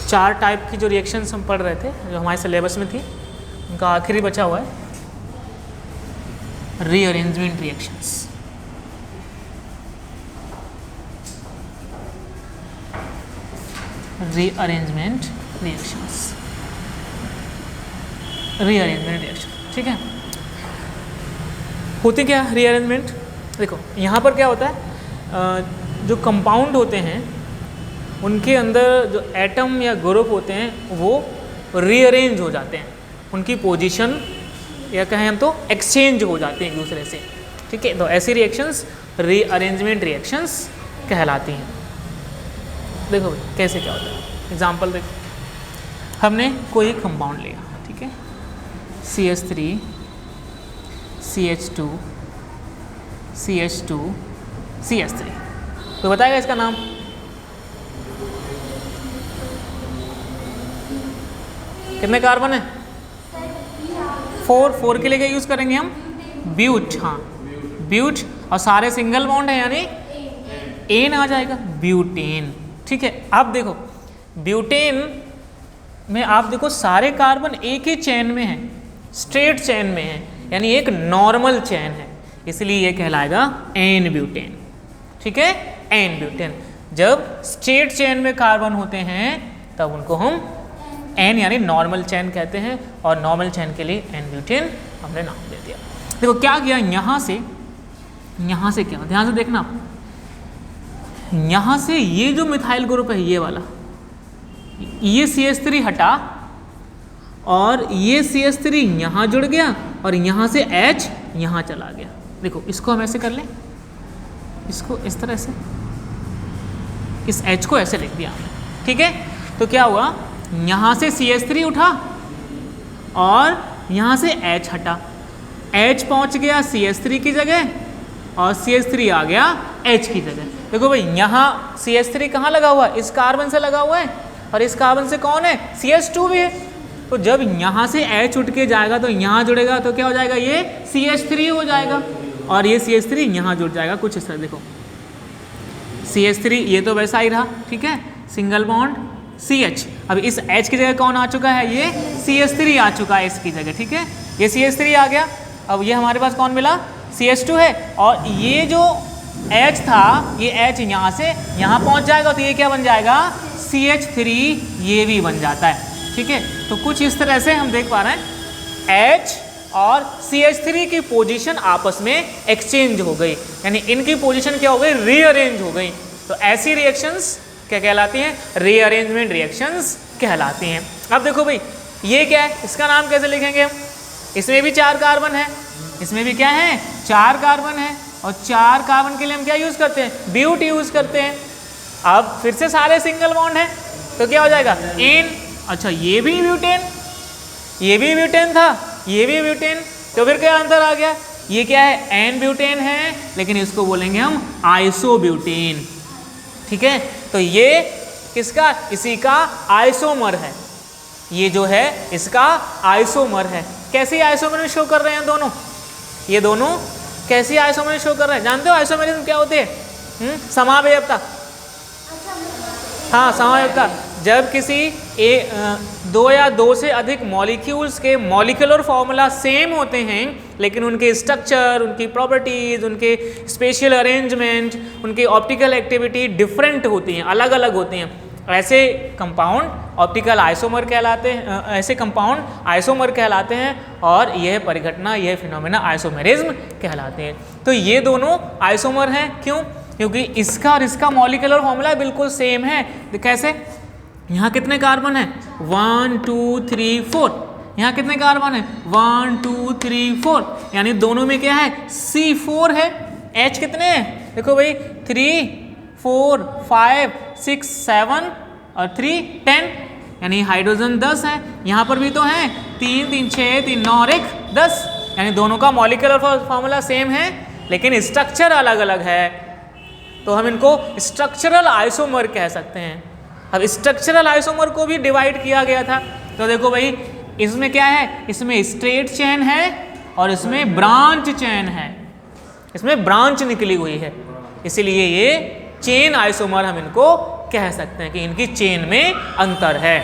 4 type की जो reactions हम पढ़ रहे थे जो हमारे सिलेबस में थी, उनका आखिरी बचा हुआ है rearrangement reactions. Rearrangement reactions, rearrangement reaction, ठीक है। होती क्या रीअरेंजमेंट? देखो यहाँ पर क्या होता है, जो कंपाउंड होते हैं उनके अंदर जो एटम या ग्रुप होते हैं वो रीअरेंज हो जाते हैं, उनकी पोजीशन या कहें हम तो एक्सचेंज हो जाते हैं एक दूसरे से, ठीक है। तो ऐसी रिएक्शंस रीअरेंजमेंट रिएक्शंस कहलाती हैं। देखो कैसे क्या होता है, एग्जांपल देखो, हमने कोई कंपाउंड लिया, ठीक है, CH3 CH2 CH2 CH3, तो बताएगा इसका नाम? कितने कार्बन है? 4 के लिए क्या यूज करेंगे हम? ब्यूट, हाँ ब्यूट, और सारे सिंगल बॉन्ड है यानी एन आ जाएगा, ब्यूटेन, ठीक है। अब देखो ब्यूटेन में आप देखो सारे कार्बन एक ही चेन में है, स्ट्रेट चेन में है, यानी एक नॉर्मल चेन है, इसलिए ये कहलाएगा एन ब्यूटेन, ठीक है, एन ब्यूटेन। जब स्ट्रेट चेन में कार्बन होते हैं तब उनको हम एन यानी नॉर्मल चेन कहते हैं, और नॉर्मल चेन के लिए एन ब्यूटेन हमने नाम दे दिया। देखो क्या किया, यहाँ से क्या, ध्यान से देखना आप, यहाँ से ये जो मिथाइल ग्रुप है ये वाला, ये CH3 हटा और ये CH3 यहाँ जुड़ गया और यहाँ से H यहाँ चला गया। देखो इसको हम ऐसे कर लें, इसको इस तरह से, इस H को ऐसे लिख दिया हमने, ठीक है। तो क्या हुआ, यहाँ से CH3 उठा और यहाँ से H हटा, H पहुँच गया CH3 की जगह और CH3 आ गया H की जगह। देखो भाई यहाँ CH3 कहाँ लगा हुआ है, इस कार्बन से लगा हुआ है, और इस कार्बन से कौन है, CH2 भी है। तो जब यहाँ से H उठ के जाएगा तो यहाँ जुड़ेगा, तो क्या हो जाएगा, ये CH3 हो जाएगा, और ये CH3 यहाँ जुड़ जाएगा, कुछ इस तरह। देखो CH3 ये तो वैसा ही रहा, ठीक है, सिंगल बॉन्ड CH। अब इस H की जगह कौन आ चुका है, ये CH3 आ चुका है इसकी जगह, ठीक है, ये CH3 आ गया। अब ये हमारे पास कौन मिला, CH2 है, और ये जो H था ये H यहाँ से यहाँ पहुँच जाएगा, तो ये क्या बन जाएगा, CH3, ये भी बन जाता है, ठीक है। तो कुछ इस तरह से हम देख पा रहे हैं H और CH3 की पोजीशन आपस में एक्सचेंज हो गई, यानी इनकी पोजीशन क्या हो गई, रीअरेंज हो गई। तो ऐसी रिएक्शंस क्या कहलाती हैं, रीअरेंजमेंट रिएक्शंस कहलाती हैं। अब देखो भाई ये क्या है, इसका नाम कैसे लिखेंगे हम, इसमें भी 4 कार्बन है, इसमें भी क्या है, 4 कार्बन है, और 4 कार्बन के लिए हम क्या यूज करते हैं, ब्यूट यूज करते हैं। अब फिर से सारे सिंगल बॉन्ड है, तो क्या हो जाएगा, एन। अच्छा ये भी ब्यूटेन, ये भी ब्यूटेन था, ये भी ब्यूटेन, तो फिर क्या अंतर आ गया, ये क्या है, एन ब्यूटेन है, लेकिन इसको बोलेंगे हम आइसोब्यूटेन, ठीक है। तो ये किसका, इसी का आइसोमर है, ये जो है इसका आइसोमर है। कैसी आइसोमर शो कर रहे हैं दोनों, ये दोनों कैसी आइसोमर शो कर रहे हैं, जानते हो आइसोमेरिज्म क्या होती है, समावयवता, हाँ समावयवता। जब किसी 2 या 2 से अधिक मॉलिक्यूल्स के मॉलिक्यूलर फॉर्मूला सेम होते हैं, लेकिन उनके स्ट्रक्चर, उनकी प्रॉपर्टीज, उनके स्पेशल अरेंजमेंट, उनकी ऑप्टिकल एक्टिविटी डिफरेंट होती हैं, अलग अलग होती हैं, ऐसे कंपाउंड ऑप्टिकल आइसोमर कहलाते हैं, ऐसे कंपाउंड आइसोमर कहलाते हैं, और यह परिघटना, यह फिनोमेना आइसोमेरिज्म कहलाते हैं। तो ये दोनों आइसोमर हैं, क्यों, क्योंकि इसका और इसका मॉलिक्यूलर फॉर्मूला बिल्कुल सेम है। कैसे, यहाँ कितने कार्बन है, 1 2 3 4, यहाँ कितने कार्बन है, 1 2 3 4, यानी दोनों में क्या है, C4 है। H कितने हैं, देखो भाई 3 4 5 6 7 और 3 10, यानी हाइड्रोजन 10 है। यहाँ पर भी तो है 3 3 6 3 9 और 1 10, यानी दोनों का मॉलिक्यूलर फॉर्मूला सेम है, लेकिन स्ट्रक्चर अलग अलग है, तो हम इनको स्ट्रक्चरल आइसोमर कह सकते हैं। अब स्ट्रक्चरल आइसोमर को भी डिवाइड किया गया था, तो देखो भाई इसमें क्या है, इसमें स्ट्रेट चेन है और इसमें ब्रांच चेन है, इसमें ब्रांच निकली हुई है, इसीलिए ये चेन आइसोमर हम इनको कह सकते हैं कि इनकी चेन में अंतर है,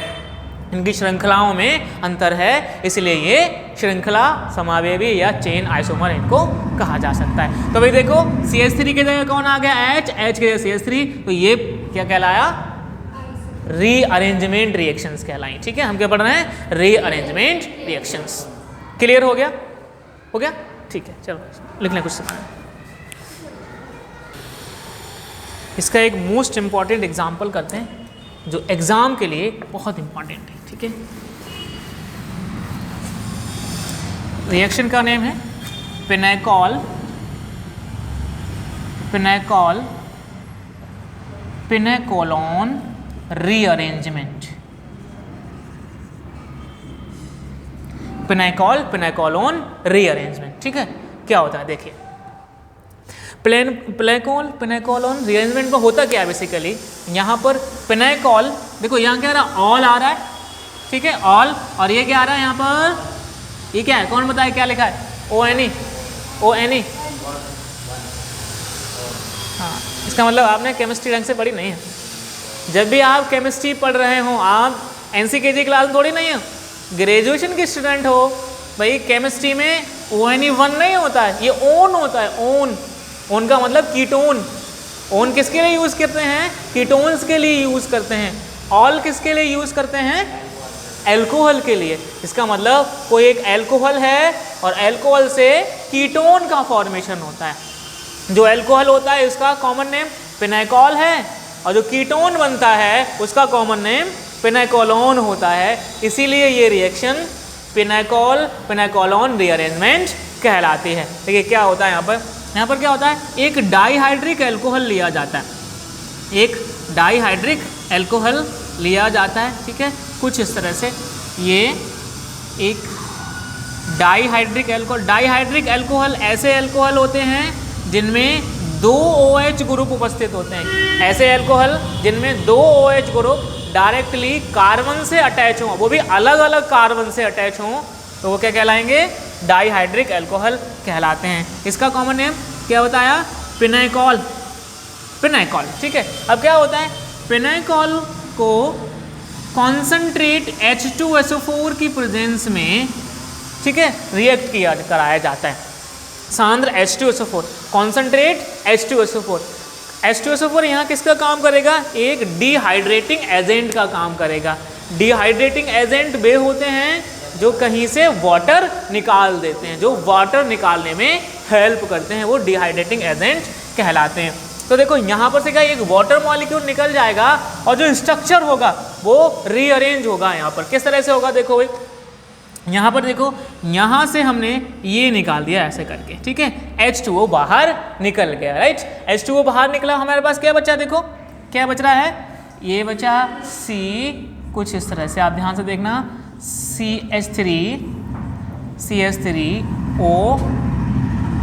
इनकी श्रृंखलाओं में अंतर है, इसलिए ये श्रृंखला समावेवी या चेन आइसोमर इनको कहा जा सकता है। तो भाई देखो CH3 की जगह कौन आ गया H, H की जगह CH3, तो ये क्या कहलाया, रीअरेंजमेंट रिएक्शंस कहलाई। ठीक है, हम क्या पढ़ रहे हैं, रीअरेंजमेंट रिएक्शंस। क्लियर हो गया, हो गया, ठीक है, चलो लिख लें कुछ समय। इसका एक मोस्ट इंपॉर्टेंट एग्जाम्पल करते हैं जो एग्जाम के लिए बहुत इंपॉर्टेंट है। ठीक है, रिएक्शन का नेम है pinacol, pinacol pinacolone rearrangement. Pinacol pinacolone rearrangement. ठीक है, क्या होता है देखिए, पिनेकोलोन रीअरेंजमेंट में होता क्या है बेसिकली, यहाँ पर पिनेकॉल देखो, यहाँ क्या आ रहा है, ऑल आ रहा है। ठीक है, ऑल, और ये क्या आ रहा है यहाँ पर, ये क्या है, कौन बताए क्या लिखा है, ONE, ONE। हाँ, इसका मतलब आपने केमिस्ट्री ढंग से पढ़ी नहीं है। जब भी आप केमिस्ट्री पढ़ रहे हो, आप NCKG क्लास में थोड़ी नहीं हो, ग्रेजुएशन के स्टूडेंट हो भाई, केमिस्ट्री में ONE1 नहीं होता है, ये ओन होता है, ओन। ओन का मतलब कीटोन। ओन किसके लिए यूज़ करते हैं, कीटोन्स के लिए यूज़ करते हैं। ऑल किसके लिए यूज़ करते हैं, एल्कोहल के लिए। इसका मतलब कोई एक एल्कोहल है और एल्कोहल से कीटोन का फॉर्मेशन होता है। जो एल्कोहल होता है उसका कॉमन नेम पिनेकॉल है, और जो कीटोन बनता है उसका कॉमन नेम पिनेकोलोन होता है। इसीलिए ये रिएक्शन पिनेकॉल पिनेकोलोन रीअरेंजमेंट कहलाती है। देखिए क्या होता है यहाँ पर क्या होता है, एक डाईहाइड्रिक एल्कोहल लिया जाता है, एक डाईहाइड्रिक एल्कोहल लिया जाता है। ठीक है, कुछ इस तरह से, ये एक डाईहाइड्रिक एल्कोहल, डाईहाइड्रिक एल्कोहल ऐसे एल्कोहल होते हैं जिनमें 2 OH ग्रुप उपस्थित होते हैं। ऐसे एल्कोहल जिनमें 2 OH ग्रुप डायरेक्टली कार्बन से अटैच हों, वो भी अलग अलग कार्बन से अटैच हों, तो वो क्या कहलाएंगे, डाईहाइड्रिक एल्कोहल कहलाते हैं। इसका कॉमन नेम क्या बताया, पिनेकॉल, पिनेकॉल। ठीक है, अब क्या होता है, पिनेकॉल को कॉन्सनट्रेट H2SO4 की प्रेजेंस में, ठीक है, रिएक्ट कराया जाता है। सांद्र H2SO4, कॉन्सनट्रेट H2SO4। H2SO4 यहाँ किसका काम करेगा, एक डिहाइड्रेटिंग एजेंट का काम करेगा। डिहाइड्रेटिंग एजेंट वे होते हैं जो कहीं से वाटर निकाल देते हैं, जो वाटर निकालने में हेल्प करते हैं, वो डिहाइड्रेटिंग एजेंट कहलाते हैं। तो देखो यहाँ पर से क्या, एक वाटर मॉलिक्यूल निकल जाएगा और जो स्ट्रक्चर होगा वो रीअरेंज होगा। यहाँ पर किस तरह से होगा, देखो भाई यहाँ पर देखो, यहाँ से हमने ये निकाल दिया ऐसे करके। ठीक है, H2O बाहर निकल गया, राइट। H2O बाहर निकला, हमारे पास क्या बचा, देखो क्या बच रहा है, ये बचा C, कुछ इस तरह से आप ध्यान से देखना, CH3O,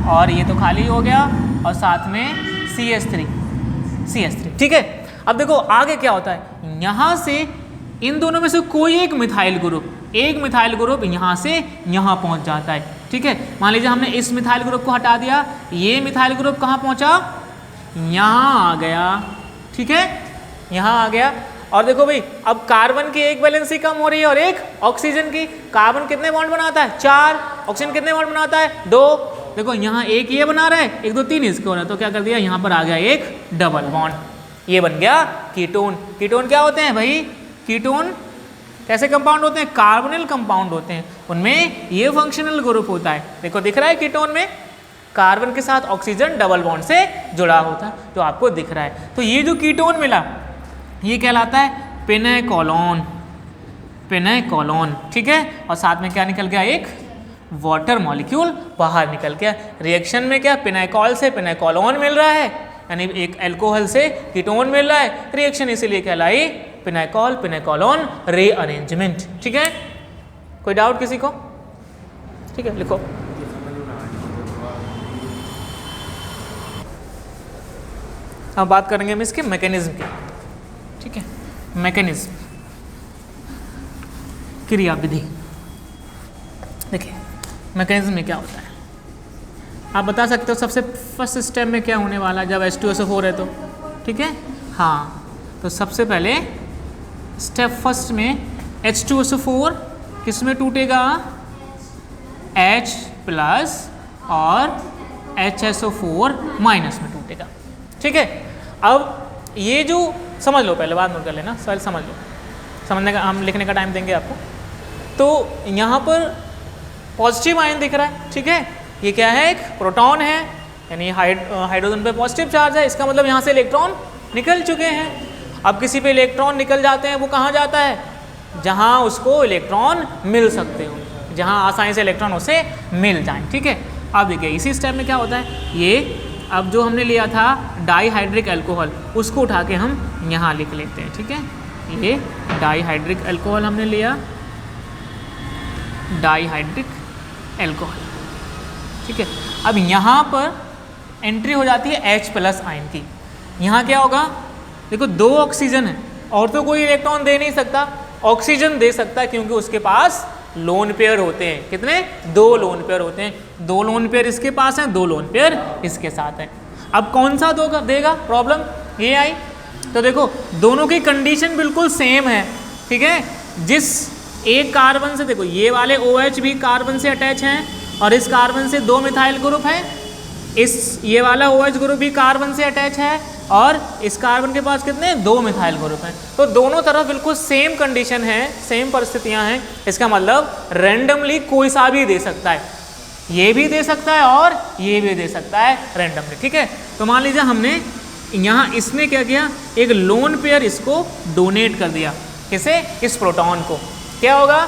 और ये तो खाली हो गया, और साथ में CH3। ठीक है, अब देखो आगे क्या होता है, यहाँ से इन दोनों में से कोई एक मिथाइल ग्रुप, एक मिथाइल ग्रुप यहाँ से यहाँ पहुँच जाता है। ठीक है, मान लीजिए हमने इस मिथाइल ग्रुप को हटा दिया, ये मिथाइल ग्रुप कहाँ पहुँचा, यहाँ आ गया। ठीक है, यहाँ आ गया, और देखो भाई अब कार्बन की एक वैलेंसी कम हो रही है और एक ऑक्सीजन की। कार्बन कितने बॉन्ड बनाता है, 4, ऑक्सीजन कितने बॉन्ड बनाता है, 2। देखो यहाँ एक ये बना रहा है, 1 2 3 इसके हो रहा है, तो क्या कर दिया, यहाँ पर आ गया एक डबल बॉन्ड, ये बन गया कीटोन। कीटोन क्या होते हैं भाई, कीटोन कैसे कंपाउंड होते हैं, कार्बोनिल कंपाउंड होते हैं, उनमें ये फंक्शनल ग्रुप होता है। देखो दिख रहा है, कीटोन में कार्बन के साथ ऑक्सीजन डबल बॉन्ड से जुड़ा होता है, जो आपको दिख रहा है। तो ये जो कीटोन मिला ये कहलाता है पिनेकोलोन, पिनेकोलोन। ठीक है, और साथ में क्या निकल गया, एक वाटर मॉलिक्यूल बाहर निकल गया। रिएक्शन में क्या, पिनेकॉल से पिनेकोलोन मिल रहा है, यानी एक एल्कोहल से कीटोन मिल रहा है। रिएक्शन इसीलिए कहलाई पिनेकॉल पिनेकोलोन रीअरेंजमेंट। ठीक है, कोई डाउट किसी को, ठीक है लिखो। अब बात करेंगे हम इसके मैकेनिज्म की। ठीक है, मैकेनिज्म, क्रिया विधि। देखिए मैकेनिज्म में क्या होता है, आप बता सकते हो सबसे फर्स्ट स्टेप में क्या होने वाला है जब H2SO4 है तो। ठीक है। हाँ, तो सबसे पहले स्टेप फर्स्ट में H2SO4 किस में टूटेगा, H प्लस और HSO4 माइनस में टूटेगा, ठीक है। अब ये जो समझ लो, पहले बात नोट कर लेना, सवाल समझ लो, समझने का हम लिखने का टाइम देंगे आपको। तो यहाँ पर पॉजिटिव आयन दिख रहा है, ठीक है। ये क्या है, एक प्रोटॉन है, यानी हाइड्रोजन पे पॉजिटिव चार्ज है, इसका मतलब यहाँ से इलेक्ट्रॉन निकल चुके हैं। अब किसी पे इलेक्ट्रॉन निकल जाते हैं, वो कहाँ जाता है, जहाँ उसको इलेक्ट्रॉन मिल सकते हो, जहाँ आसानी से इलेक्ट्रॉन उसे मिल जाए, ठीक है। अब देखिए इसी स्टेप में क्या होता है, ये अब जो हमने लिया था डाईहाइड्रिक अल्कोहल, उसको उठा के हम यहाँ लिख लेते हैं, ठीक है। ये डाईहाइड्रिक अल्कोहल हमने लिया, डाईहाइड्रिक अल्कोहल, ठीक है। अब यहाँ पर एंट्री हो जाती है H प्लस आयन की। यहाँ क्या होगा, देखो 2 ऑक्सीजन है और तो कोई इलेक्ट्रॉन दे नहीं सकता, ऑक्सीजन दे सकता है क्योंकि उसके पास लोन पेयर होते हैं। कितने, 2 लोन पेयर होते हैं। 2 लोन पेयर इसके पास हैं, 2 लोन पेयर इसके साथ हैं। अब कौन सा दो देगा, प्रॉब्लम ये आई। तो देखो दोनों की कंडीशन बिल्कुल सेम है, ठीक है। जिस एक कार्बन से, देखो ये वाले OH भी कार्बन से अटैच हैं और इस कार्बन से 2 मिथाइल ग्रुप है, इस ये वाला OH ग्रुप भी कार्बन से अटैच है और इस कार्बन के पास कितने, 2 मिथाइल ग्रुप हैं। तो दोनों तरफ बिल्कुल सेम कंडीशन है, सेम परिस्थितियां हैं। इसका मतलब रैंडमली कोई सा भी दे सकता है, ये भी दे सकता है और ये भी दे सकता है रैंडमली, ठीक है। तो मान लीजिए हमने यहाँ, इसने क्या किया, एक लोन पेयर इसको डोनेट कर दिया, किसे, इस प्रोटॉन को। क्या होगा,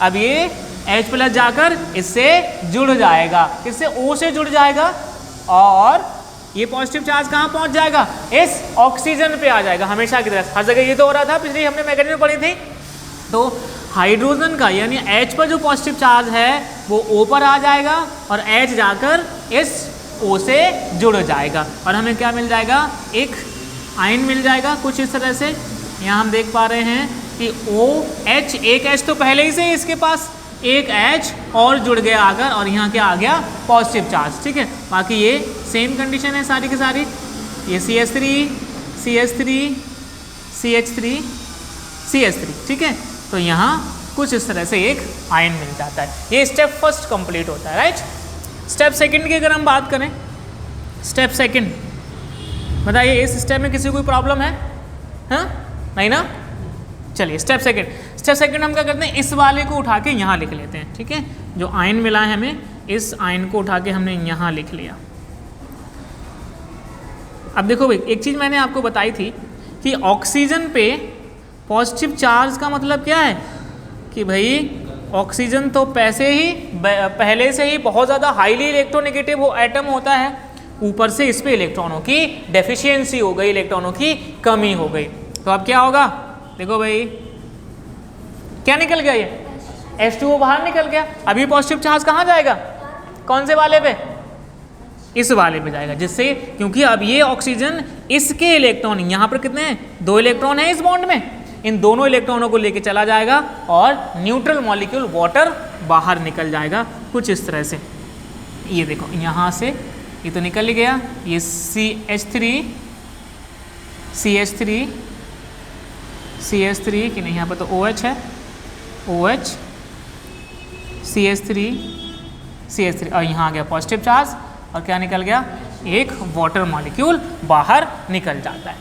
अब ये H प्लस जाकर इससे जुड़ जाएगा, इससे O से जुड़ जाएगा और ये पॉजिटिव चार्ज कहाँ पहुँच जाएगा, इस ऑक्सीजन पे आ जाएगा, हमेशा की तरह। हर जगह ये तो हो रहा था, पिछले हमने मैकेनिज्म पढ़ी थी। तो हाइड्रोजन का यानी H पर जो पॉजिटिव चार्ज है वो O पर आ जाएगा और H जाकर इस O से जुड़ जाएगा और हमें क्या मिल जाएगा, एक आयन मिल जाएगा कुछ इस तरह से। यहाँ हम देख पा रहे हैं कि OH, एक H तो पहले ही से इसके पास, एक H और जुड़ गया आकर और यहाँ क्या आ गया, पॉजिटिव चार्ज, ठीक है। बाकी ये सेम कंडीशन है सारी की सारी, ये CH3 CH3 CH3 CH3, ठीक है। तो यहाँ कुछ इस तरह से एक आयन मिल जाता है। ये स्टेप फर्स्ट कंप्लीट होता है, राइट। स्टेप सेकंड की अगर हम बात करें, स्टेप सेकंड बताइए, इस स्टेप में किसी को कोई प्रॉब्लम है, हाँ नहीं ना। चलिए स्टेप सेकंड, स्टेप सेकंड हम क्या करते हैं, इस वाले को उठा के यहाँ लिख लेते हैं, ठीक है। जो आयन मिला है हमें, इस आयन को उठा के हमने यहाँ लिख लिया। अब देखो भाई, एक चीज़ मैंने आपको बताई थी कि ऑक्सीजन पे पॉजिटिव चार्ज का मतलब क्या है कि भाई ऑक्सीजन तो पहले से ही बहुत ज़्यादा हाईली इलेक्ट्रोनेगेटिव एटम होता है, ऊपर से इस पे इलेक्ट्रॉनों की डेफिशिएंसी हो गई, इलेक्ट्रॉनों की कमी हो गई। तो अब क्या होगा, देखो भाई क्या निकल गया, ये H2O बाहर निकल गया। अभी पॉजिटिव चार्ज कहाँ जाएगा, कौन से वाले पे, इस वाले पे जाएगा, जिससे क्योंकि अब ये ऑक्सीजन, इसके इलेक्ट्रॉन यहाँ पर कितने हैं, 2 इलेक्ट्रॉन है इस बॉन्ड में, इन दोनों इलेक्ट्रॉनों को लेके चला जाएगा और न्यूट्रल मॉलिक्यूल वाटर बाहर निकल जाएगा कुछ इस तरह से। ये देखो यहाँ से ये तो निकल ही गया, ये CH3 कि नहीं, यहाँ पर तो OH है, OH CH3 और यहाँ आ गया पॉजिटिव चार्ज और क्या निकल गया, एक वाटर मॉलिक्यूल बाहर निकल जाता है,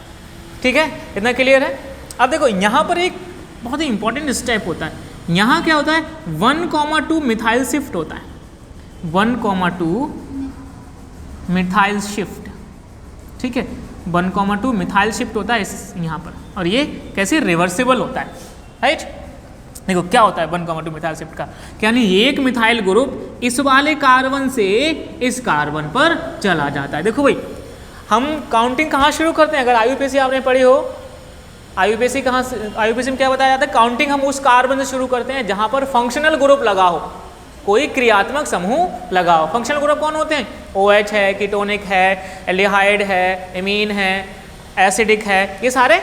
ठीक है। इतना क्लियर है। अब देखो यहाँ पर एक बहुत ही इंपॉर्टेंट स्टेप होता है, यहाँ क्या होता है, 1,2 मिथाइल शिफ्ट होता है, 1,2 मिथाइल शिफ्ट, ठीक है। 1,2 मिथाइल शिफ्ट होता है इस यहाँ पर, और ये कैसे, रिवर्सिबल होता है, राइट। देखो क्या होता है 1,2 मिथाइल शिफ्ट का, यानी एक मिथाइल ग्रुप इस वाले कार्बन से इस कार्बन पर चला जाता है। देखो भाई हम काउंटिंग कहाँ शुरू करते हैं, अगर IUPAC आपने पढ़ी हो, IUPAC में क्या बताया जाता है, काउंटिंग हम उस कार्बन से शुरू करते हैं जहाँ पर फंक्शनल ग्रुप लगा हो, कोई क्रियात्मक समूह लगा हो। फंक्शनल ग्रुप कौन होते हैं, OH है, कीटोनिक है, एल्डिहाइड है, एमीन है, एसिडिक है, ये सारे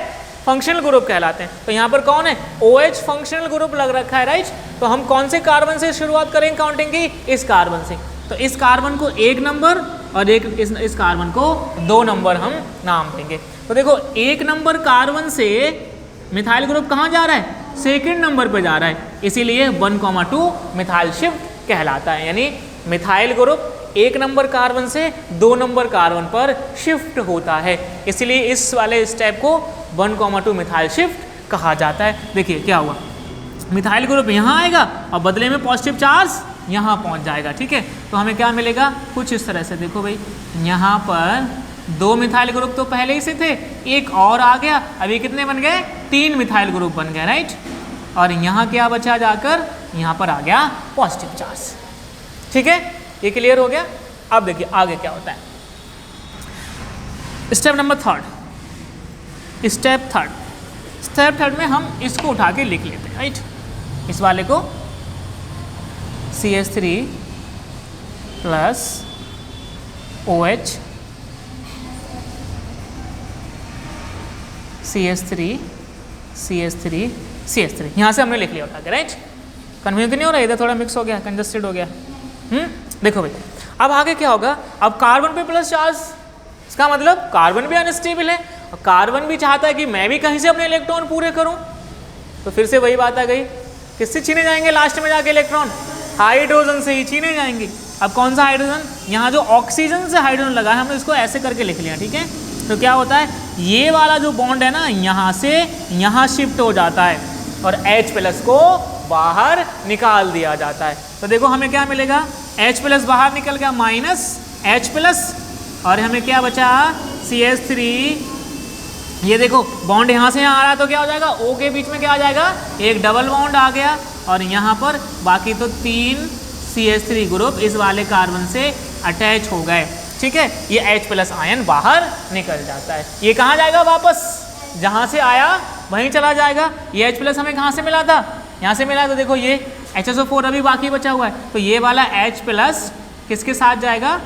फंक्शनल ग्रुप कहलाते हैं। तो यहाँ पर कौन है, OH फंक्शनल ग्रुप लग रखा है, राइट। तो हम कौन से कार्बन से शुरुआत करेंगे काउंटिंग की, इस कार्बन से। तो इस कार्बन को 1 नंबर, और एक इस कार्बन को 2 नंबर हम नाम देंगे। तो देखो 1 नंबर कार्बन से मिथाइल ग्रुप कहाँ जा रहा है, सेकंड नंबर पे जा रहा है, इसीलिए 1,2 मिथाइल शिफ्ट कहलाता है। यानी मिथाइल ग्रुप 1 नंबर कार्बन से 2 नंबर कार्बन पर शिफ्ट होता है, इसलिए इस वाले स्टेप को 1,2 मिथाइल शिफ्ट कहा जाता है। देखिए क्या हुआ, मिथाइल ग्रुप यहाँ आएगा और बदले में पॉजिटिव चार्ज यहाँ पहुँच जाएगा। ठीक है, तो हमें क्या मिलेगा, कुछ इस तरह से। देखो भाई, यहाँ पर 2 मिथाइल ग्रुप तो पहले ही से थे, एक और आ गया, अभी कितने बन गए, 3 मिथाइल ग्रुप बन गए, राइट। और यहाँ क्या बचा, जाकर यहाँ पर आ गया पॉजिटिव चार्ज। ठीक है, ये क्लियर हो गया। अब देखिए आगे क्या होता है, स्टेप नंबर 3, स्टेप थर्ड में हम इसको उठा के लिख लेते हैं, राइट। इस वाले को CH3 प्लस OH CH3 यहाँ से हमने लिख लिया उठा के, राइट। कन्फ्यूज नहीं हो रहा, इधर थोड़ा मिक्स हो गया, कंजस्टेड हो गया। देखो भाई, अब आगे क्या होगा, अब कार्बन पे प्लस चार्ज, इसका मतलब कार्बन भी अनस्टेबल है और कार्बन भी चाहता है कि मैं भी कहीं से अपने इलेक्ट्रॉन पूरे करूं। तो फिर से वही बात आ गई, किससे छीने जाएंगे लास्ट में जाके इलेक्ट्रॉन, हाइड्रोजन से ही छीने जाएंगे। अब कौन सा हाइड्रोजन, यहाँ जो ऑक्सीजन से हाइड्रोजन लगा है हमने इसको ऐसे करके लिख लिया। ठीक है, तो क्या होता है, ये वाला जो बॉन्ड है ना, यहाँ से यहाँ शिफ्ट हो जाता है और H+ को बाहर निकाल दिया जाता है। तो देखो हमें क्या मिलेगा, H+ बाहर निकल गया -H+, और हमें क्या बचा, CH3। ये देखो बॉन्ड यहाँ से यहाँ आ रहा है तो क्या हो जाएगा, O के बीच में क्या आ जाएगा, एक डबल बॉन्ड आ गया, और यहाँ पर बाकी तो 3 CH3 ग्रुप इस वाले कार्बन से अटैच हो गए। ठीक है, ये H+ आयन बाहर निकल जाता है। ये कहाँ जाएगा, वापस जहाँ से आया वहीं चला जाएगा। ये H+ हमें कहाँ से मिला था, यहाँ से मिला। तो देखो ये HSO4 अभी बाकी बचा हुआ है, तो ये वाला H+ किसके साथ जाएगा,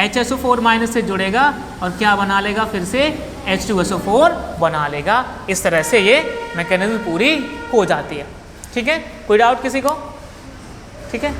HSO4- से जुड़ेगा और क्या बना लेगा, फिर से H2SO4 बना लेगा। इस तरह से ये मैकेनिज्म पूरी हो जाती है। ठीक है, कोई डाउट किसी को, ठीक है।